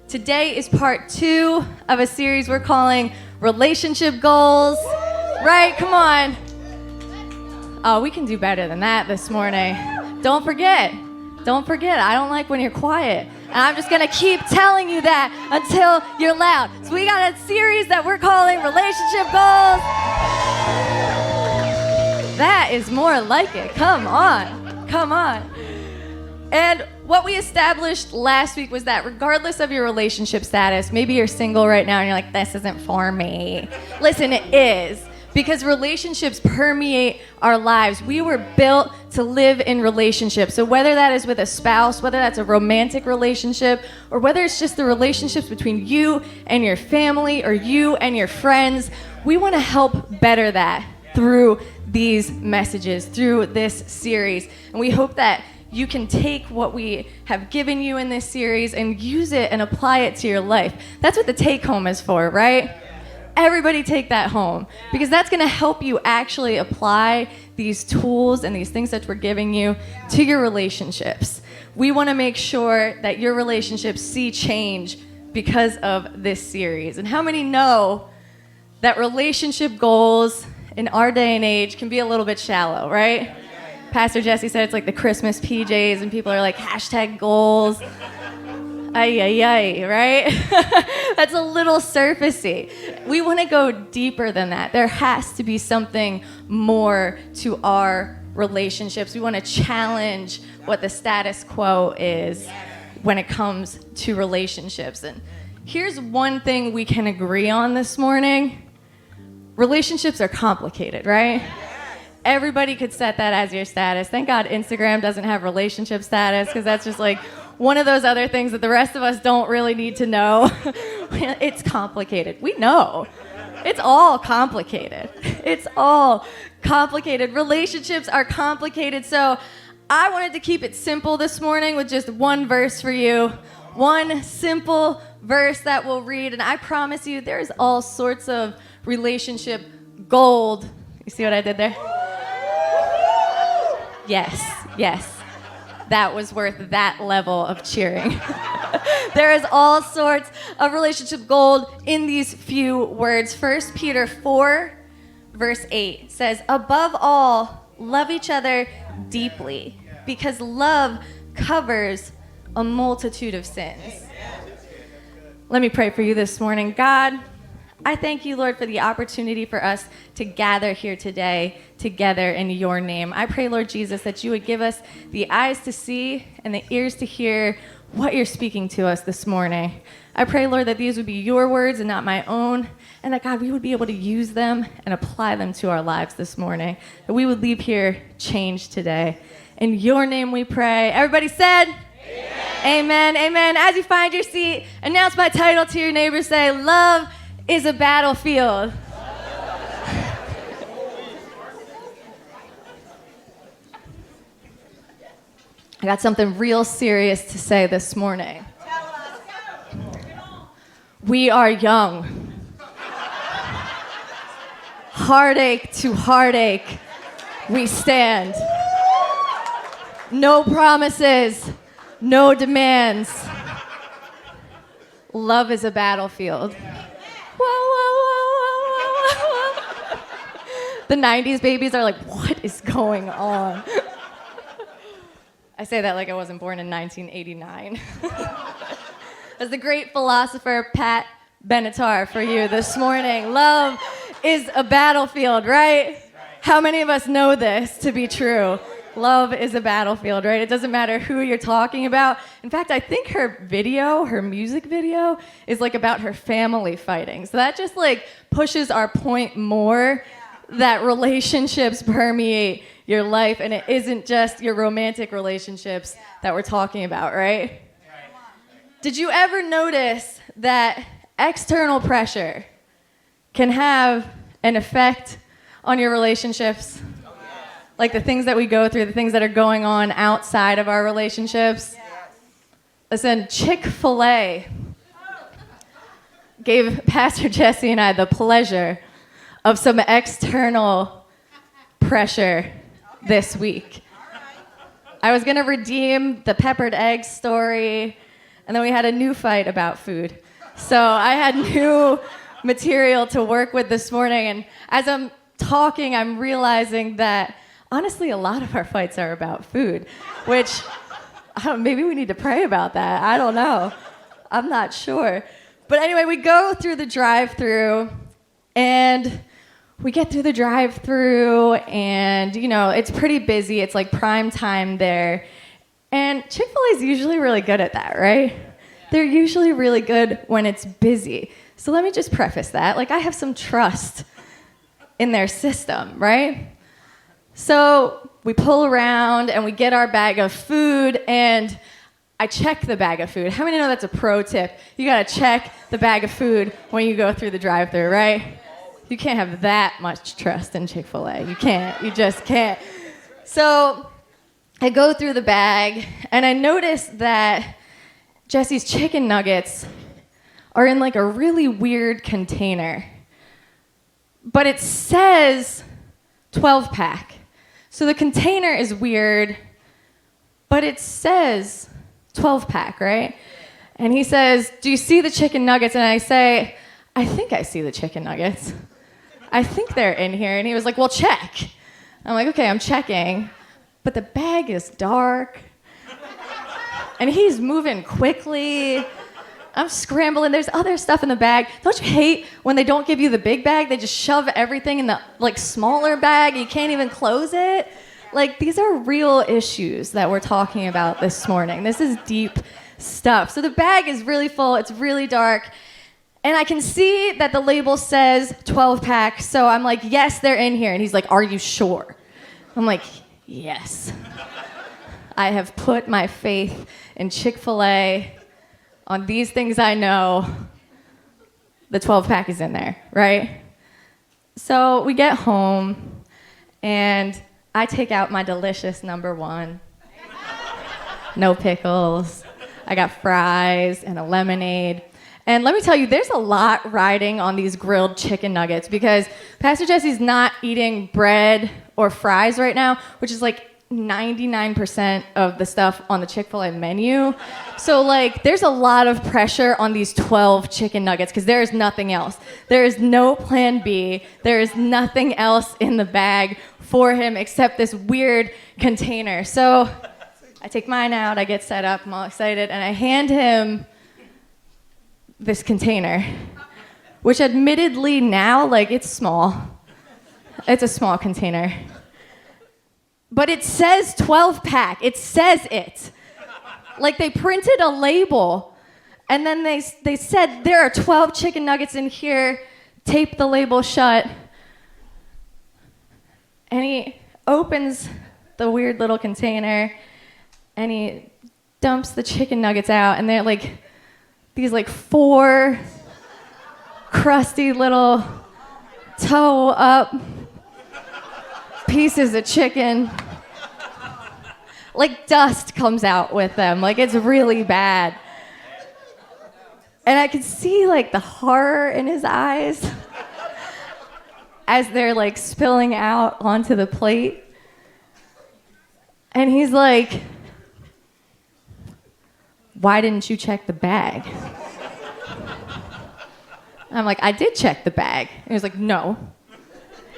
Today is part 2 of a series we're calling Relationship Goals. Right? Come on. Oh, we can do better than that this morning. Don't forget, I don't like when you're quiet. And I'm just going to keep telling you that until you're loud. So we got a series that we're calling Relationship Goals. That is more like it. Come on. And what we established last week was that regardless of your relationship status, maybe you're single right now and you're like, this isn't for me. Listen, it is. Because relationships permeate our lives. We were built to live in relationships. So whether that is with a spouse, whether that's a romantic relationship, or whether it's just the relationships between you and your family or you and your friends, we want to help better that through these messages, through this series. And we hope that you can take what we have given you in this series and use it and apply it to your life. That's what the take home is for, right? Everybody take that home, because that's going to help you actually apply these tools and these things that we're giving you to your relationships. We want to make sure that your relationships see change because of this series. And how many know that relationship goals in our day and age can be a little bit shallow, right? Pastor Jesse said it's like the Christmas PJs, and people are like, #goals. Ay, right? That's a little surfacey. We want to go deeper than that. There has to be something more to our relationships. We want to challenge what the status quo is when it comes to relationships. And here's one thing we can agree on this morning. Relationships are complicated, right? Everybody could set that as your status. Thank God Instagram doesn't have relationship status, because that's just like one of those other things that the rest of us don't really need to know. It's complicated. We know. It's all complicated. Relationships are complicated. So I wanted to keep it simple this morning with just one verse for you. One simple verse that we'll read. And I promise you, there's all sorts of relationship gold. You see what I did there? Yes. That was worth that level of cheering. There is all sorts of relationship gold in these few words. 1 Peter 4, verse 8 says, above all, love each other deeply, because love covers a multitude of sins. Let me pray for you this morning. God, I thank you, Lord, for the opportunity for us to gather here today together in your name. I pray, Lord Jesus, that you would give us the eyes to see and the ears to hear what you're speaking to us this morning. I pray, Lord, that these would be your words and not my own, and that, God, we would be able to use them and apply them to our lives this morning, that we would leave here changed today. In your name we pray. Everybody said? Amen. Amen. As you find your seat, announce my title to your neighbor. Say, love is a battlefield. I got something real serious to say this morning. We are young. Heartache to heartache, we stand. No promises, no demands. Love is a battlefield. Whoa. The 90s babies are like, what is going on? I say that like I wasn't born in 1989. As the great philosopher Pat Benatar for you this morning. Love is a battlefield, right? How many of us know this to be true? Love is a battlefield, right? It doesn't matter who you're talking about. In fact, I think her music video, is like about her family fighting. So that just like pushes our point more that relationships permeate your life, and it isn't just your romantic relationships that we're talking about, right? Did you ever notice that external pressure can have an effect on your relationships? Like the things that we go through, the things that are going on outside of our relationships. Listen, Chick-fil-A gave Pastor Jesse and I the pleasure of some external pressure this week. I was going to redeem the peppered egg story And then we had a new fight about food. So I had new material to work with this morning. And as I'm talking, I'm realizing that, honestly, a lot of our fights are about food, which maybe we need to pray about that. I don't know. I'm not sure. But anyway, we go through the drive-thru, and we get through the drive-thru, and, it's pretty busy. It's like prime time there. And Chick-fil-A is usually really good at that, right? They're usually really good when it's busy. So let me just preface that. I have some trust in their system, right? So we pull around and we get our bag of food, and I check the bag of food. How many know that's a pro tip? You gotta check the bag of food when you go through the drive-thru, right? You can't have that much trust in Chick-fil-A. You can't. You just can't. So I go through the bag, and I notice that Jesse's chicken nuggets are in a really weird container. But it says 12-pack. So the container is weird, but it says 12-pack, right? And he says, "Do you see the chicken nuggets?" And I say, "I think I see the chicken nuggets. I think they're in here." And he was like, "Well, check." I'm like, "Okay, I'm checking." But the bag is dark. And he's moving quickly. I'm scrambling. There's other stuff in the bag. Don't you hate when they don't give you the big bag? They just shove everything in the smaller bag. You can't even close it. These are real issues that we're talking about this morning. This is deep stuff. So the bag is really full. It's really dark. And I can see that the label says 12-pack. So I'm like, "Yes, they're in here." And he's like, "Are you sure?" I'm like, "Yes. I have put my faith in Chick-fil-A. On these things I know, the 12-pack is in there," right? So we get home, and I take out my delicious number one. No pickles. I got fries and a lemonade. And let me tell you, there's a lot riding on these grilled chicken nuggets because Pastor Jesse's not eating bread or fries right now, which is 99% of the stuff on the Chick-fil-A menu. So there's a lot of pressure on these 12 chicken nuggets because there is nothing else. There is no plan B. There is nothing else in the bag for him except this weird container. So I take mine out, I get set up, I'm all excited, and I hand him this container, which admittedly now, it's small. It's a small container. But it says 12-pack. It says it. They printed a label, and then they said, "There are 12 chicken nuggets in here. Tape the label shut." And he opens the weird little container, and he dumps the chicken nuggets out, and they're these 4 crusty little toe-up pieces of chicken. Dust comes out with them. It's really bad. And I could see the horror in his eyes as they're spilling out onto the plate. And he's like, "Why didn't you check the bag?" I'm like, "I did check the bag." And he was like, "No.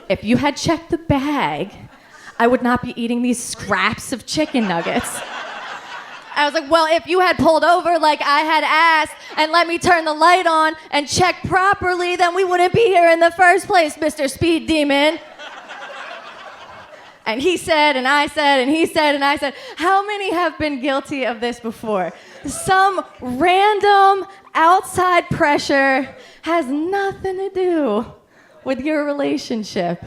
If you had checked the bag, I would not be eating these scraps of chicken nuggets." I was like, "Well, if you had pulled over like I had asked and let me turn the light on and check properly, then we wouldn't be here in the first place, Mr. Speed Demon." And he said, and I said, and he said, and I said, how many have been guilty of this before? Some random outside pressure has nothing to do with your relationship.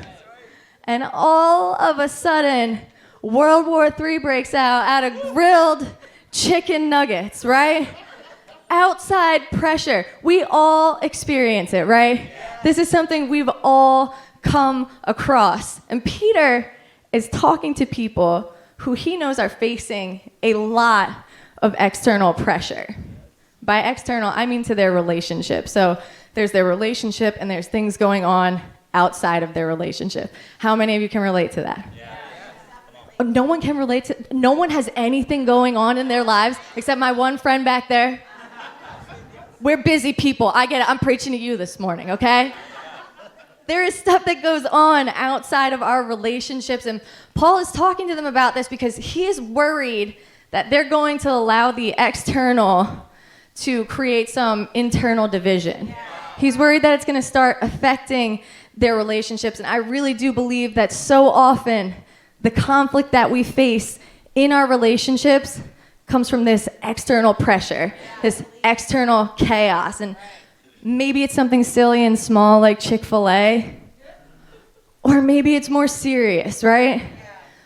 And all of a sudden, World War III breaks out of grilled chicken nuggets, right? Outside pressure. We all experience it, right? This is something we've all come across. And Peter is talking to people who he knows are facing a lot of external pressure. By external, I mean to their relationship. So there's their relationship and there's things going on outside of their relationship. How many of you can relate to that? Yeah. No one can relate to, no one has anything going on in their lives except my one friend back there. We're busy people. I get it. I'm preaching to you this morning, okay? There is stuff that goes on outside of our relationships, and Paul is talking to them about this because he is worried that they're going to allow the external to create some internal division. He's worried that it's going to start affecting their relationships, and I really do believe that so often the conflict that we face in our relationships comes from this external pressure, this external chaos. And maybe it's something silly and small like Chick-fil-A, or maybe it's more serious, right?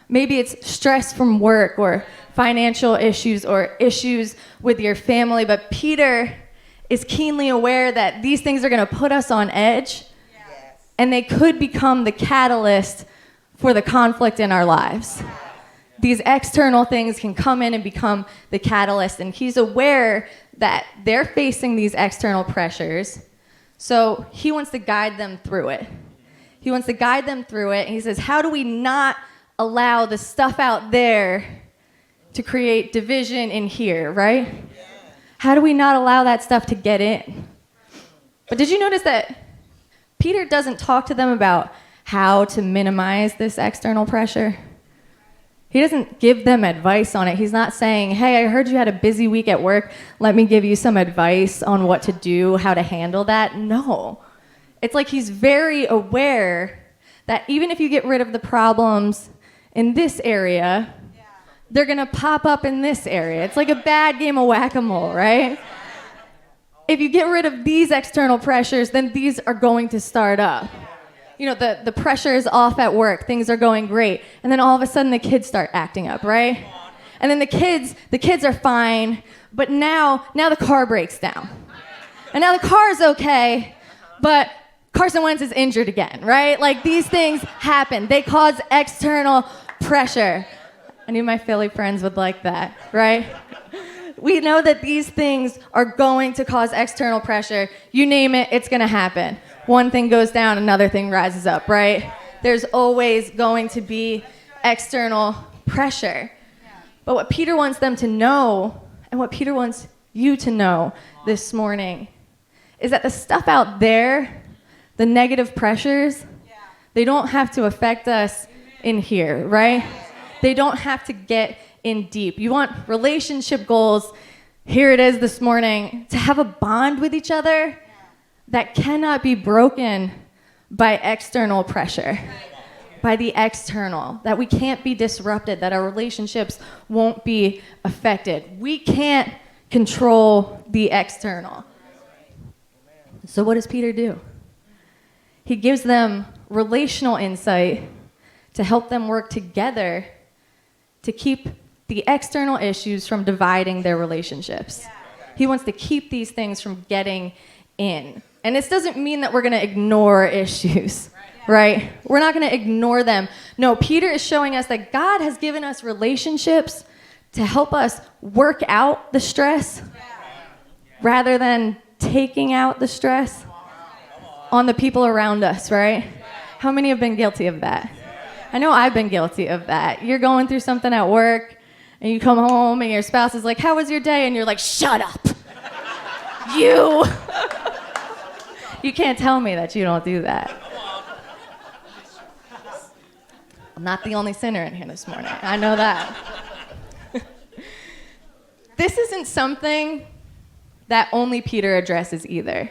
Maybe it's stress from work or financial issues or issues with your family. But Peter is keenly aware that these things are going to put us on edge, and they could become the catalyst for the conflict in our lives. These external things can come in and become the catalyst, and he's aware that they're facing these external pressures, so he wants to guide them through it. He wants to guide them through it, and he says, how do we not allow the stuff out there to create division in here, right? How do we not allow that stuff to get in? But did you notice that Peter doesn't talk to them about how to minimize this external pressure? He doesn't give them advice on it. He's not saying, hey, I heard you had a busy week at work. Let me give you some advice on what to do, how to handle that. No. It's like he's very aware that even if you get rid of the problems in this area, they're going to pop up in this area. It's like a bad game of whack-a-mole, right? If you get rid of these external pressures, then these are going to start up. You know, the pressure is off at work, things are going great, and then all of a sudden the kids start acting up, right? And then the kids are fine, but now the car breaks down. And now the car's okay, but Carson Wentz is injured again, right? Like, these things happen. They cause external pressure. I knew my Philly friends would like that, right? We know that these things are going to cause external pressure. You name it, it's going to happen. One thing goes down, another thing rises up, right? There's always going to be external pressure. But what Peter wants them to know, and what Peter wants you to know this morning, is that the stuff out there, the negative pressures, they don't have to affect us in here, right? They don't have to get in deep. You want relationship goals, here it is this morning, to have a bond with each other that cannot be broken by external pressure, by the external, that we can't be disrupted, that our relationships won't be affected. We can't control the external. So what does Peter do? He gives them relational insight to help them work together to keep the external issues from dividing their relationships. He wants to keep these things from getting in. And this doesn't mean that we're going to ignore issues, right? We're not going to ignore them. No, Peter is showing us that God has given us relationships to help us work out the stress rather than taking out the stress on the people around us, right? How many have been guilty of that? I know I've been guilty of that. You're going through something at work, and you come home, and your spouse is like, how was your day? And you're like, shut up. You. You can't tell me that you don't do that. I'm not the only sinner in here this morning. I know that. This isn't something that only Peter addresses either.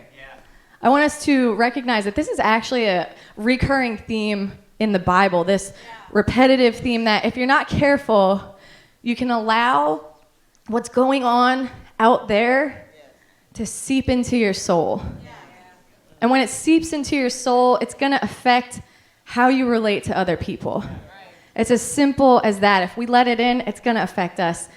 I want us to recognize that this is actually a recurring theme in the Bible, this repetitive theme that if you're not careful, you can allow what's going on out there to seep into your soul. And when it seeps into your soul, it's going to affect how you relate to other people. It's as simple as that. If we let it in, it's going to affect us.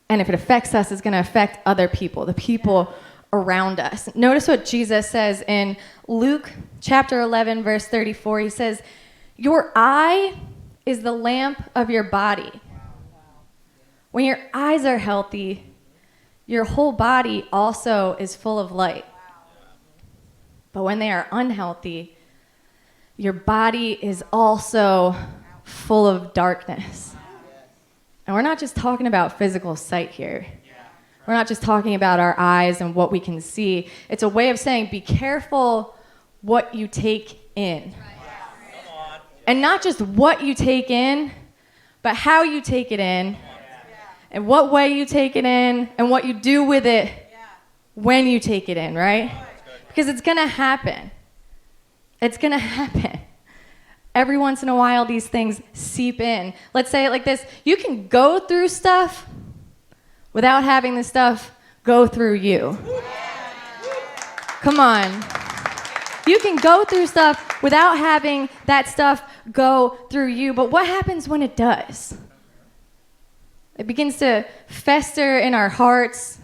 And if it affects us, it's going to affect other people, the people around us. Notice what Jesus says in Luke chapter 11, verse 34. He says, your eye is the lamp of your body. When your eyes are healthy, your whole body also is full of light. But when they are unhealthy, your body is also full of darkness. And we're not just talking about physical sight here. We're not just talking about our eyes and what we can see. It's a way of saying, be careful what you take in. And not just what you take in, but how you take it in, and what way you take it in, and what you do with it when you take it in, right? Because it's going to happen. It's going to happen. Every once in a while, these things seep in. Let's say it like this. You can go through stuff without having the stuff go through you. Come on. You can go through stuff without having that stuff go through you. But what happens when it does? It begins to fester in our hearts.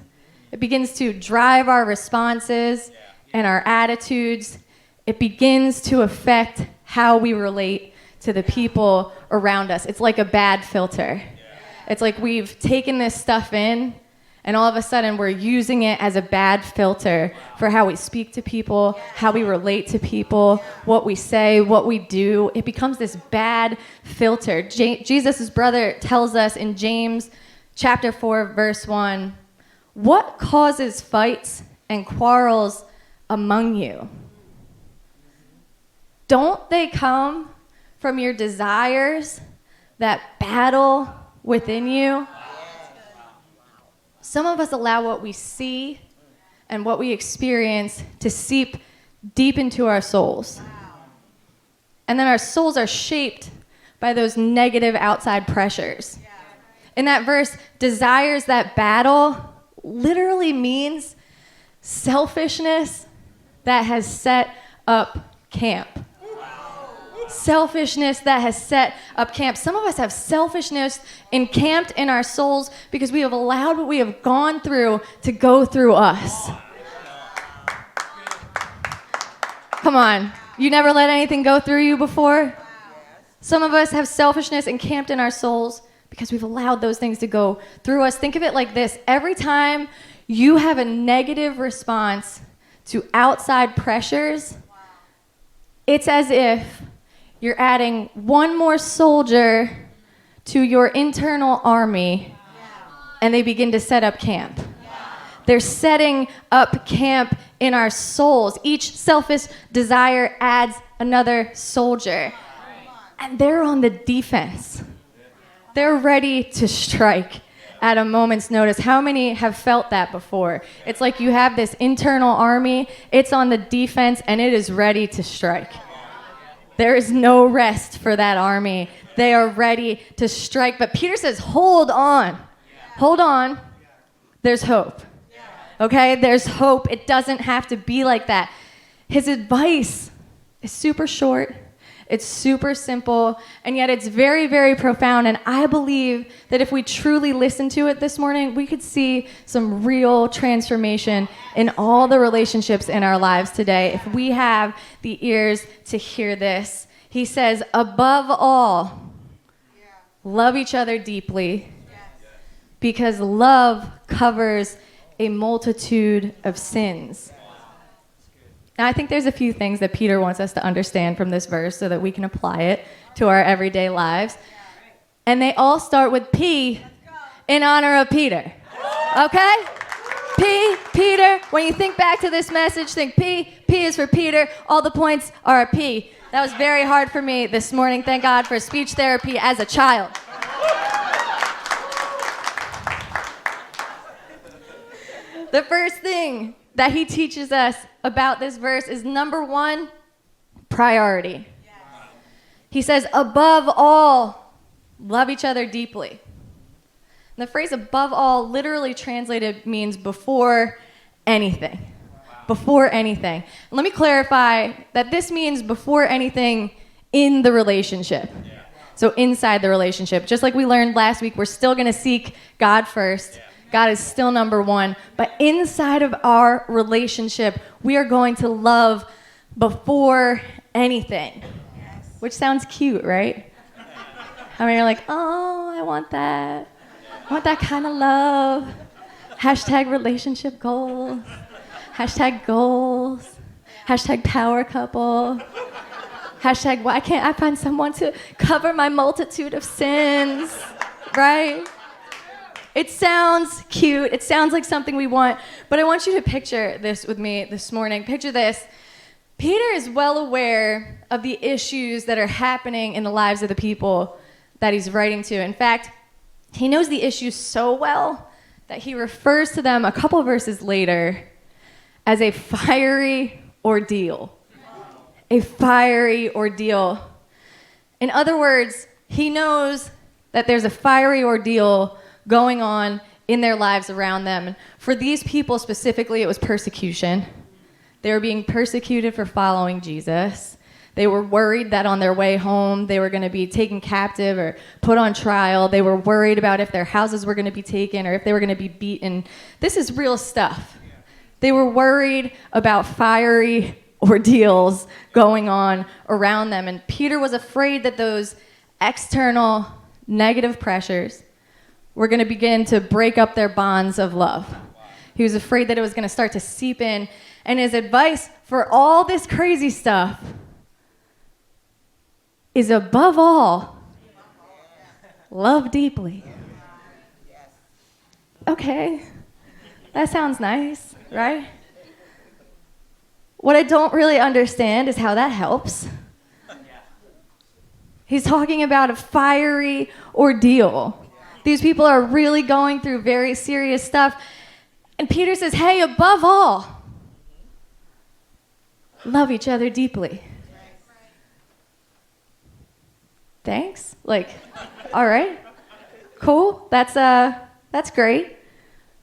It begins to drive our responses and our attitudes. It begins to affect how we relate to the people around us. It's like a bad filter. It's like we've taken this stuff in, and all of a sudden we're using it as a bad filter for how we speak to people, how we relate to people, what we say, what we do. It becomes this bad filter. Jesus' brother tells us in James chapter 4, verse 1, what causes fights and quarrels among you? Don't they come from your desires that battle within you? Some of us allow what we see and what we experience to seep deep into our souls. And then our souls are shaped by those negative outside pressures. In that verse, desires that battle literally means selfishness that has set up camp. Selfishness that has set up camp. Some of us have selfishness encamped in our souls because we have allowed what we have gone through to go through us. Come on. You never let anything go through you before? Some of us have selfishness encamped in our souls because we've allowed those things to go through us. Think of it like this. Every time you have a negative response to outside pressures, it's as if you're adding one more soldier to your internal army, and they begin to set up camp. They're setting up camp in our souls. Each selfish desire adds another soldier, and they're on the defense. They're ready to strike at a moment's notice. How many have felt that before? It's like you have this internal army, it's on the defense, and it is ready to strike. There is no rest for that army. They are ready to strike. But Peter says, hold on. Hold on. There's hope. Okay? There's hope. It doesn't have to be like that. His advice is super short. It's super simple. And yet it's very, very profound. And I believe that if we truly listen to it this morning, we could see some real transformation in all the relationships in our lives today if we have the ears to hear this. He says, above all, love each other deeply, because love covers a multitude of sins. Now, I think there's a few things that Peter wants us to understand from this verse so that we can apply it to our everyday lives. And they all start with P in honor of Peter. Okay? P, Peter. When you think back to this message, think P. P is for Peter. All the points are a P. That was very hard for me this morning. Thank God for speech therapy as a child. The first thing that he teaches us about this verse is, number one, priority. He says, above all, love each other deeply. And the phrase above all literally translated means before anything. Before anything. And let me clarify that this means before anything in the relationship. So inside the relationship. Just like we learned last week, we're still going to seek God first. God is still number one. But inside of our relationship, we are going to love before anything. Which sounds cute, right? I mean, you're like, oh, I want that. I want that kind of love. Hashtag relationship goals. Hashtag goals. Hashtag power couple. Hashtag why can't I find someone to cover my multitude of sins, right? It sounds cute. It sounds like something we want. But I want you to picture this with me this morning. Picture this. Peter is well aware of the issues that are happening in the lives of the people that he's writing to. In fact, he knows the issues so well that he refers to them a couple verses later as a fiery ordeal. A fiery ordeal. In other words, he knows that there's a fiery ordeal going on in their lives around them. And for these people specifically, it was persecution. They were being persecuted for following Jesus. They were worried that on their way home, they were going to be taken captive or put on trial. They were worried about if their houses were going to be taken or if they were going to be beaten. This is real stuff. They were worried about fiery ordeals going on around them. And Peter was afraid that those external negative pressures were going to begin to break up their bonds of love. He was afraid that it was going to start to seep in. And his advice for all this crazy stuff is, above all, love deeply. Okay, that sounds nice, right? What I don't really understand is how that helps. He's talking about a fiery ordeal. These people are really going through very serious stuff. And Peter says, hey, above all, love each other deeply. Thanks. Like, all right, cool. That's great.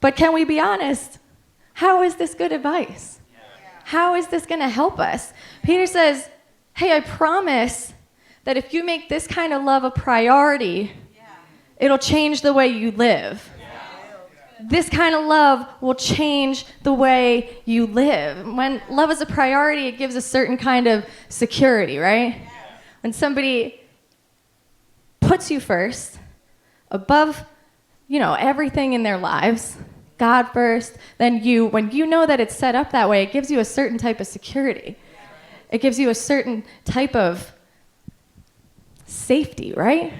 But can we be honest? How is this good advice? How is this going to help us? Peter says, hey, I promise that if you make this kind of love a priority, it'll change the way you live. This kind of love will change the way you live. When love is a priority, it gives a certain kind of security, right? When somebody puts you first, above, everything in their lives, God first, then you, when you know that it's set up that way, it gives you a certain type of security. It gives you a certain type of safety, right?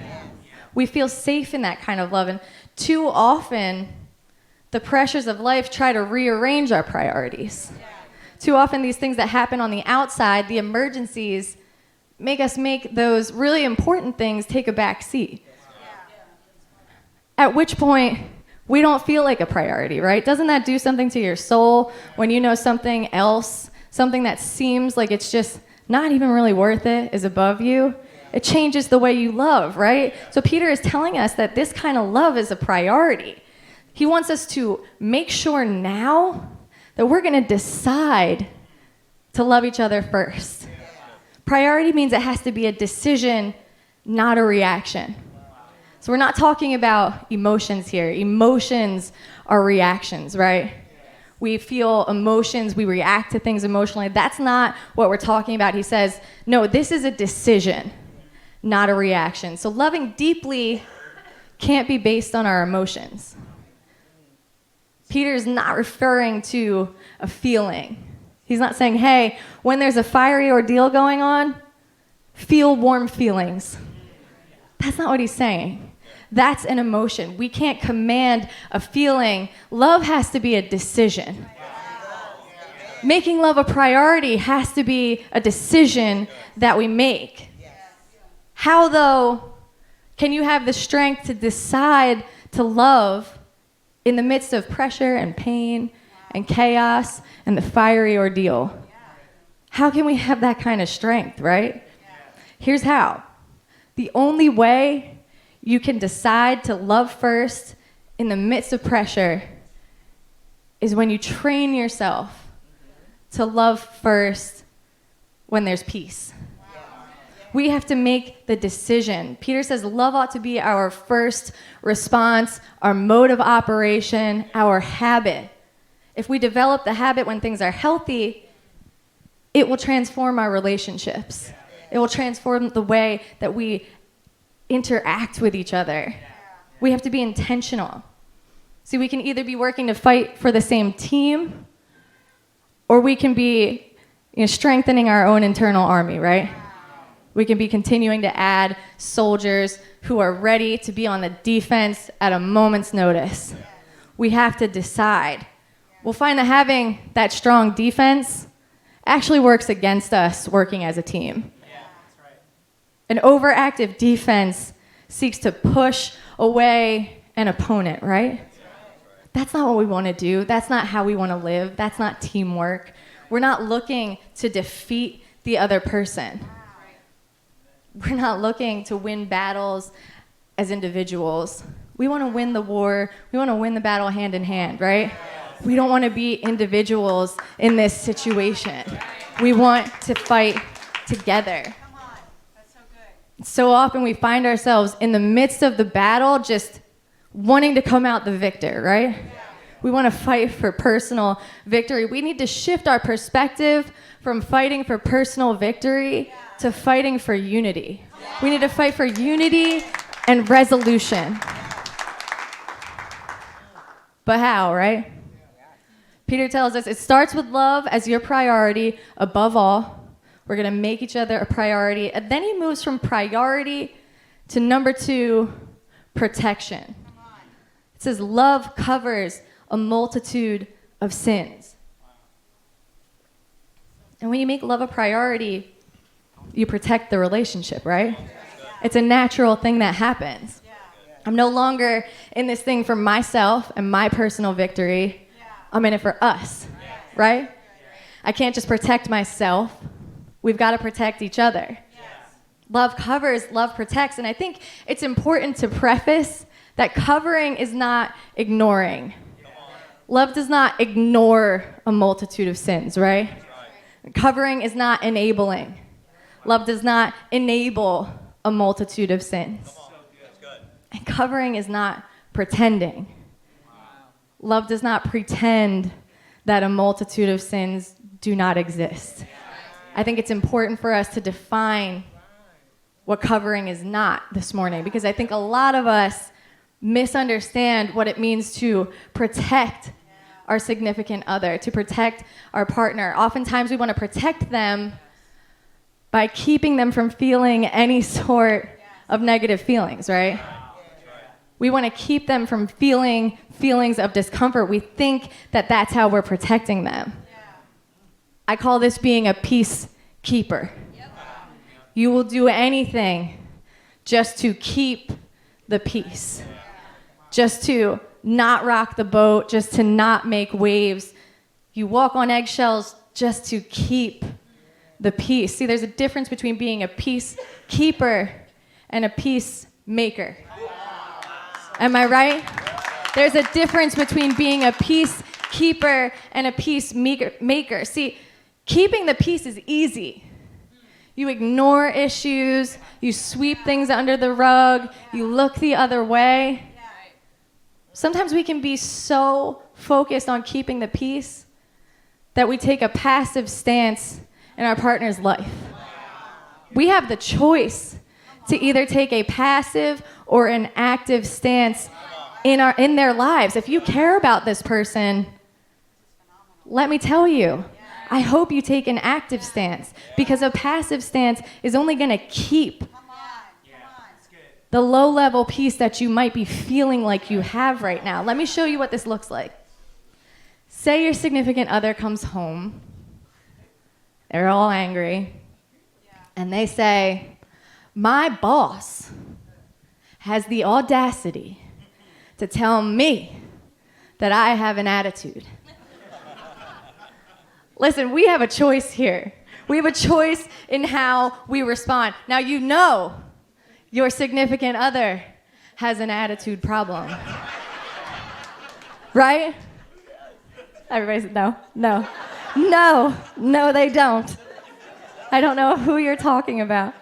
We feel safe in that kind of love. And too often, the pressures of life try to rearrange our priorities. Too often, these things that happen on the outside, the emergencies, make us make those really important things take a back seat. At which point, we don't feel like a priority, right? Doesn't that do something to your soul when you know something else, something that seems like it's just not even really worth it, is above you? It changes the way you love, right? So Peter is telling us that this kind of love is a priority. He wants us to make sure now that we're going to decide to love each other first. Priority means it has to be a decision, not a reaction. So we're not talking about emotions here. Emotions are reactions, right? We feel emotions, we react to things emotionally. That's not what we're talking about. He says, no, this is a decision, not a reaction. So loving deeply can't be based on our emotions. Peter is not referring to a feeling. He's not saying, hey, when there's a fiery ordeal going on, feel warm feelings. That's not what he's saying. That's an emotion. We can't command a feeling. Love has to be a decision. Making love a priority has to be a decision that we make. How, though, can you have the strength to decide to love in the midst of pressure and pain and chaos and the fiery ordeal? How can we have that kind of strength, right? Here's how. The only way you can decide to love first in the midst of pressure is when you train yourself to love first when there's peace. We have to make the decision. Peter says love ought to be our first response, our mode of operation, our habit. If we develop the habit when things are healthy, it will transform our relationships. It will transform the way that we interact with each other. We have to be intentional. See, we can either be working to fight for the same team, or we can be strengthening our own internal army, right? We can be continuing to add soldiers who are ready to be on the defense at a moment's notice. We have to decide. We'll find that having that strong defense actually works against us working as a team. An overactive defense seeks to push away an opponent, right? That's not what we want to do. That's not how we want to live. That's not teamwork. We're not looking to defeat the other person. We're not looking to win battles as individuals. We want to win the war. We want to win the battle hand in hand, right? We don't want to be individuals in this situation. We want to fight together. So often we find ourselves in the midst of the battle just wanting to come out the victor, right? We want to fight for personal victory. We need to shift our perspective from fighting for personal victory to fighting for unity. We need to fight for unity and resolution. But how, right? Peter tells us it starts with love as your priority above all. We're going to make each other a priority. And then he moves from priority to number 2, protection. It says love covers a multitude of sins. And when you make love a priority, you protect the relationship, right? It's a natural thing that happens. I'm no longer in this thing for myself and my personal victory. I'm in it for us, right? I can't just protect myself. We've got to protect each other. Love covers, love protects. And I think it's important to preface that covering is not ignoring. Love does not ignore a multitude of sins, right? Covering is not enabling. Love does not enable a multitude of sins. And covering is not pretending. Love does not pretend that a multitude of sins do not exist. I think it's important for us to define what covering is not this morning, because I think a lot of us misunderstand what it means to protect our significant other, to protect our partner. Oftentimes we want to protect them by keeping them from feeling any sort of negative feelings, right? We want to keep them from feeling feelings of discomfort. We think that that's how we're protecting them. I call this being a peacekeeper. You will do anything just to keep the peace, just to not rock the boat, just to not make waves. You walk on eggshells just to keep the peace. See, there's a difference between being a peacekeeper and a peacemaker. Am I right? There's a difference between being a peacekeeper and a peacemaker. See, keeping the peace is easy. You ignore issues, you sweep things under the rug, you look the other way. Sometimes we can be so focused on keeping the peace that we take a passive stance in our partner's life. We have the choice to either take a passive or an active stance in their lives. If you care about this person, let me tell you, I hope you take an active stance, because a passive stance is only going to keep the low-level peace that you might be feeling like you have right now. Let me show you what this looks like. Say your significant other comes home. They're all angry. And they say, my boss has the audacity to tell me that I have an attitude. Listen, we have a choice here. We have a choice in how we respond. Now, you know your significant other has an attitude problem. Right? Everybody said no, no. No, they don't. I don't know who you're talking about.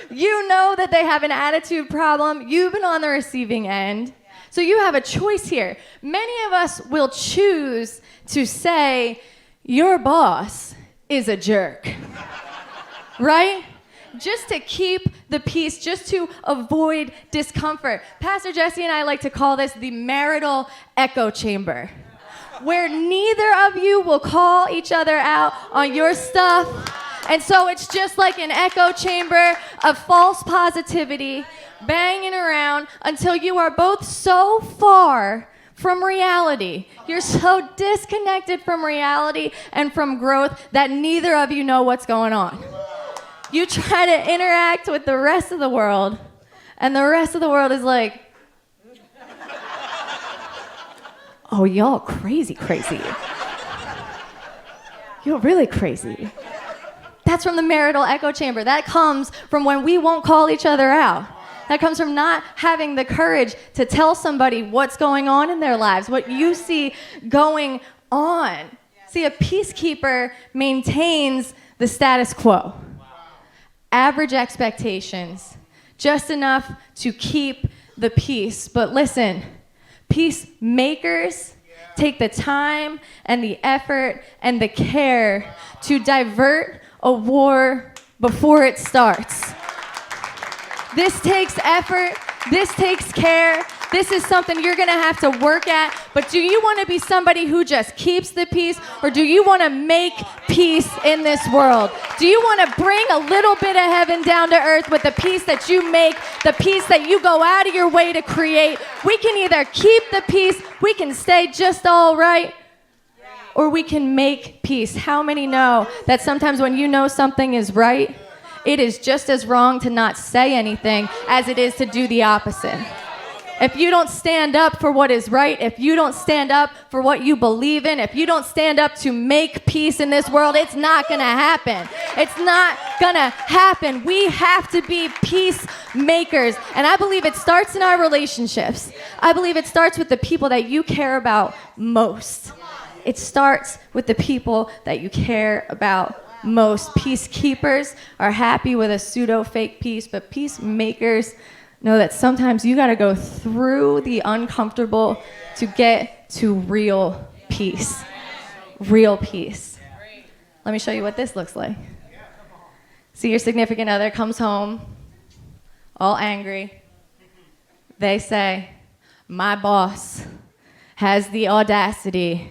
You know that they have an attitude problem. You've been on the receiving end. So you have a choice here. Many of us will choose to say, your boss is a jerk. Right? Just to keep the peace, just to avoid discomfort. Pastor Jesse and I like to call this the marital echo chamber, where neither of you will call each other out on your stuff, And so it's just like an echo chamber of false positivity banging around until you are both so far from reality. You're so disconnected from reality and from growth that neither of you know what's going on. You try to interact with the rest of the world, and the rest of the world is like, oh, y'all crazy. You're really crazy. That's from the marital echo chamber. That comes from when we won't call each other out. That comes from not having the courage to tell somebody what's going on in their lives, what you see going on. See, a peacekeeper maintains the status quo. Average expectations, just enough to keep the peace. But listen, peacemakers take the time and the effort and the care to divert a war before it starts. This takes effort, this takes care, this is something you're gonna have to work at, but do you wanna be somebody who just keeps the peace, or do you wanna make peace in this world? Do you wanna bring a little bit of heaven down to earth with the peace that you make, the peace that you go out of your way to create? We can either keep the peace, we can stay just all right, or we can make peace. How many know that sometimes when you know something is right, it is just as wrong to not say anything as it is to do the opposite? If you don't stand up for what is right, if you don't stand up for what you believe in, if you don't stand up to make peace in this world, it's not gonna happen. It's not gonna happen. We have to be peacemakers. And I believe it starts in our relationships. I believe it starts with the people that you care about most. It starts with the people that you care about most. Peacekeepers are happy with a pseudo-fake peace, but peacemakers know that sometimes you gotta go through the uncomfortable to get to real peace. Real peace. Let me show you what this looks like. See, your significant other comes home, all angry. They say, my boss has the audacity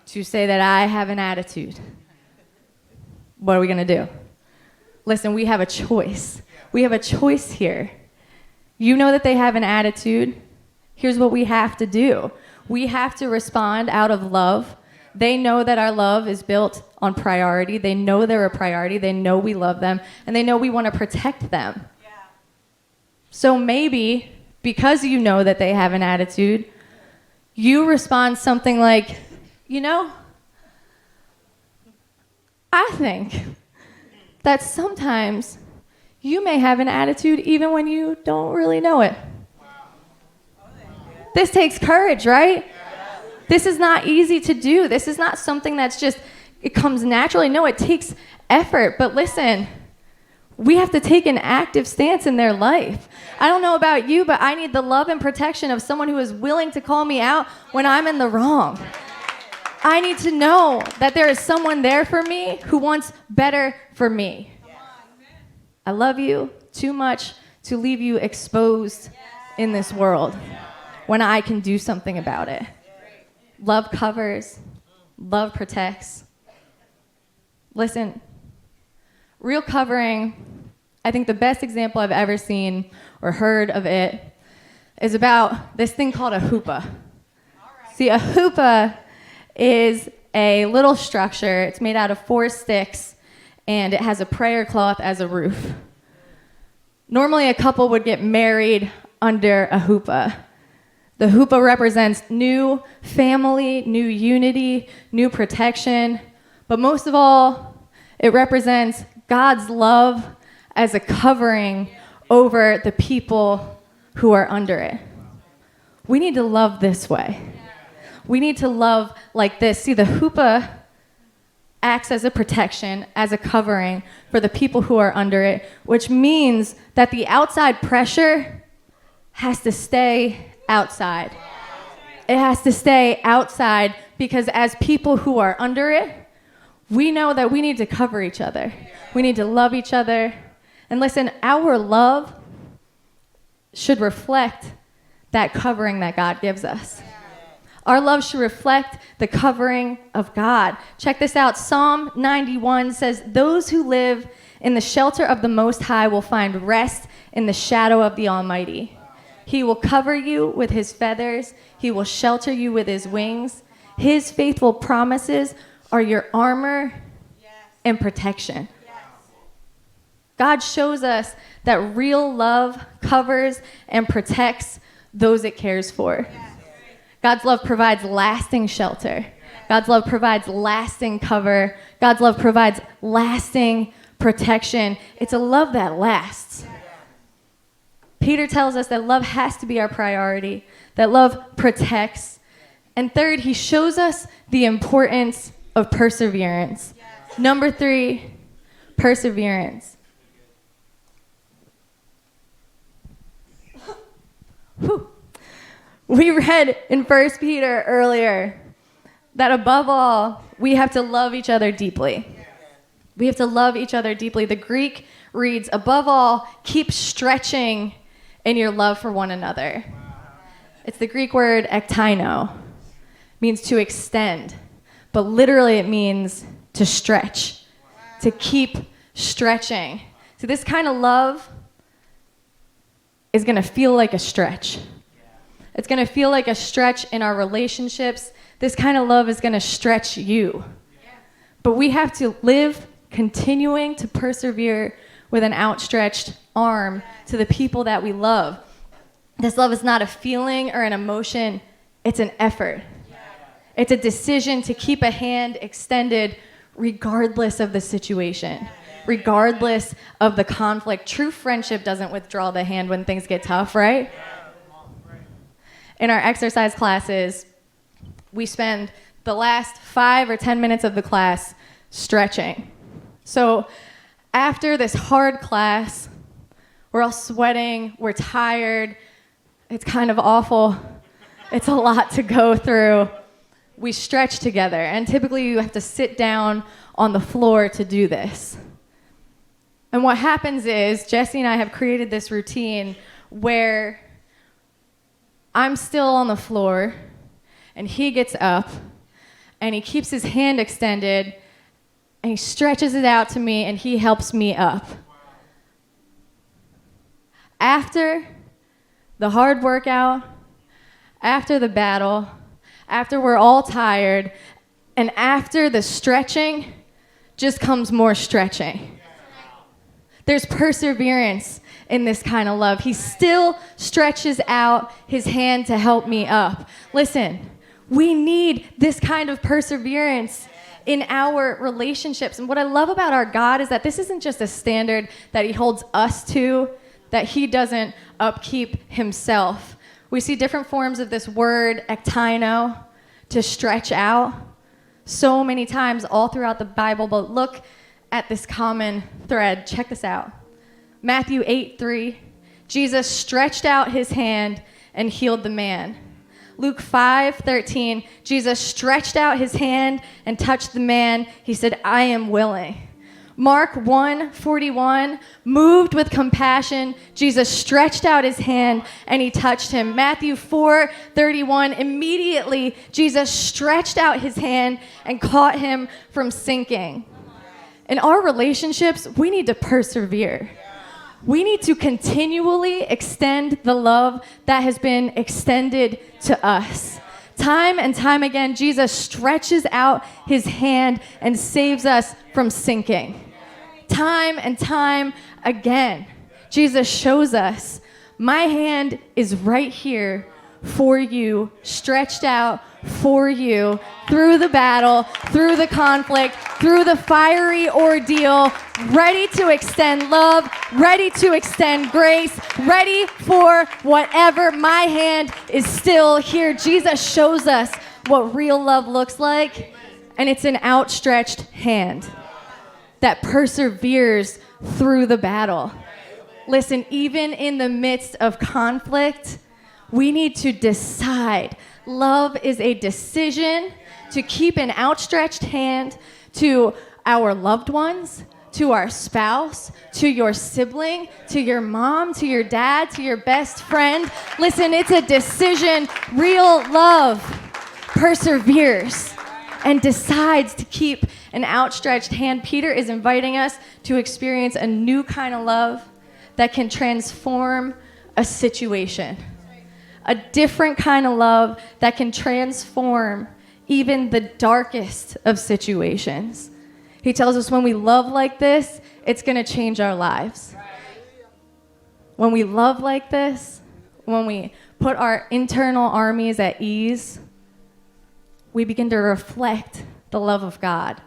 to say that I have an attitude. What are we gonna do? Listen, we have a choice. We have a choice here. You know that they have an attitude. Here's what we have to do. We have to respond out of love. They know that our love is built on priority. They know they're a priority. They know we love them, and they know we want to protect them. Yeah. So maybe, because you know that they have an attitude, you respond something like, you know, I think that sometimes you may have an attitude even when you don't really know it. This takes courage, right? This is not easy to do. This is not something that's just, it comes naturally. No, it takes effort. But listen, we have to take an active stance in their life. I don't know about you, but I need the love and protection of someone who is willing to call me out when I'm in the wrong. I need to know that there is someone there for me who wants better for me. I love you too much to leave you exposed in this world when I can do something about it. Love covers, love protects. Listen, real covering, I think the best example I've ever seen or heard of it is about this thing called a hoopah. See, a hoopah is a little structure. It's made out of 4 sticks, and it has a prayer cloth as a roof. Normally, a couple would get married under a hoopah. The hoopah represents new family, new unity, new protection, but most of all, it represents God's love as a covering over the people who are under it. We need to love this way. We need to love like this. See, the hoopah acts as a protection, as a covering for the people who are under it, which means that the outside pressure has to stay outside. It has to stay outside because as people who are under it, we know that we need to cover each other. We need to love each other. And listen, our love should reflect that covering that God gives us. Our love should reflect the covering of God. Check this out. Psalm 91 says, "Those who live in the shelter of the Most High will find rest in the shadow of the Almighty. He will cover you with his feathers. He will shelter you with his wings. His faithful promises are your armor and protection." God shows us that real love covers and protects those it cares for. God's love provides lasting shelter. God's love provides lasting cover. God's love provides lasting protection. It's a love that lasts. Peter tells us that love has to be our priority, that love protects. And third, he shows us the importance of perseverance. Number 3, perseverance. Whew. We read in 1 Peter earlier that above all, we have to love each other deeply. We have to love each other deeply. The Greek reads, above all, keep stretching in your love for one another. It's the Greek word ektaino. It means to extend, but literally it means to stretch, to keep stretching. So this kind of love is going to feel like a stretch. It's going to feel like a stretch in our relationships. This kind of love is going to stretch you. But we have to live continuing to persevere with an outstretched arm to the people that we love. This love is not a feeling or an emotion. It's an effort. It's a decision to keep a hand extended regardless of the situation, regardless of the conflict. True friendship doesn't withdraw the hand when things get tough, right? In our exercise classes, we spend the last 5 or 10 minutes of the class stretching. So after this hard class, we're all sweating, we're tired, it's kind of awful, it's a lot to go through. We stretch together, and typically you have to sit down on the floor to do this. And what happens is, Jesse and I have created this routine where I'm still on the floor, and he gets up, and he keeps his hand extended, and he stretches it out to me, and he helps me up. After the hard workout, after the battle, after we're all tired, and after the stretching, just comes more stretching. There's perseverance in this kind of love. He still stretches out his hand to help me up. Listen, we need this kind of perseverance in our relationships. And what I love about our God is that this isn't just a standard that he holds us to, that he doesn't upkeep himself. We see different forms of this word, ektaino, to stretch out, so many times all throughout the Bible. But look at this common thread. Check this out. Matthew 8:3, Jesus stretched out his hand and healed the man. Luke 5:13, Jesus stretched out his hand and touched the man. He said, I am willing. Mark 1:41, moved with compassion, Jesus stretched out his hand and he touched him. Matthew 4:31, immediately Jesus stretched out his hand and caught him from sinking. In our relationships, we need to persevere. We need to continually extend the love that has been extended to us. Time and time again, Jesus stretches out his hand and saves us from sinking. Time and time again, Jesus shows us, my hand is right here for you, stretched out for you, through the battle, through the conflict, through the fiery ordeal, ready to extend love, ready to extend grace, ready for whatever. My hand is still here. Jesus shows us what real love looks like, and it's an outstretched hand that perseveres through the battle. Listen, even in the midst of conflict, we need to decide. Love is a decision to keep an outstretched hand to our loved ones, to our spouse, to your sibling, to your mom, to your dad, to your best friend. Listen, it's a decision. Real love perseveres and decides to keep an outstretched hand. Peter is inviting us to experience a new kind of love that can transform a situation. A different kind of love that can transform even the darkest of situations. He tells us when we love like this, it's going to change our lives. When we love like this, when we put our internal armies at ease, we begin to reflect the love of God.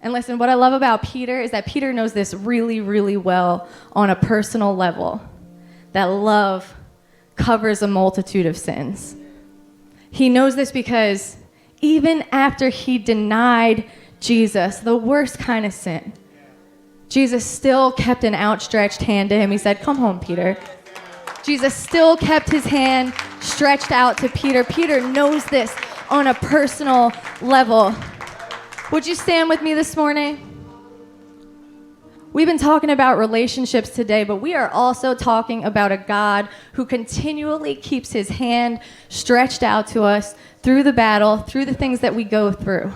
And listen, what I love about Peter is that Peter knows this really, really well on a personal level, that love covers a multitude of sins. He knows this because even after he denied Jesus, the worst kind of sin, Jesus still kept an outstretched hand to him. He said, "Come home, Peter." Jesus still kept his hand stretched out to Peter. Peter knows this on a personal level. Would you stand with me this morning? We've been talking about relationships today, but we are also talking about a God who continually keeps his hand stretched out to us through the battle, through the things that we go through.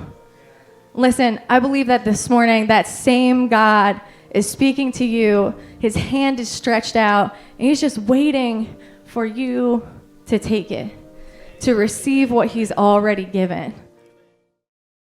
Listen, I believe that this morning, that same God is speaking to you. His hand is stretched out, and he's just waiting for you to take it, to receive what he's already given.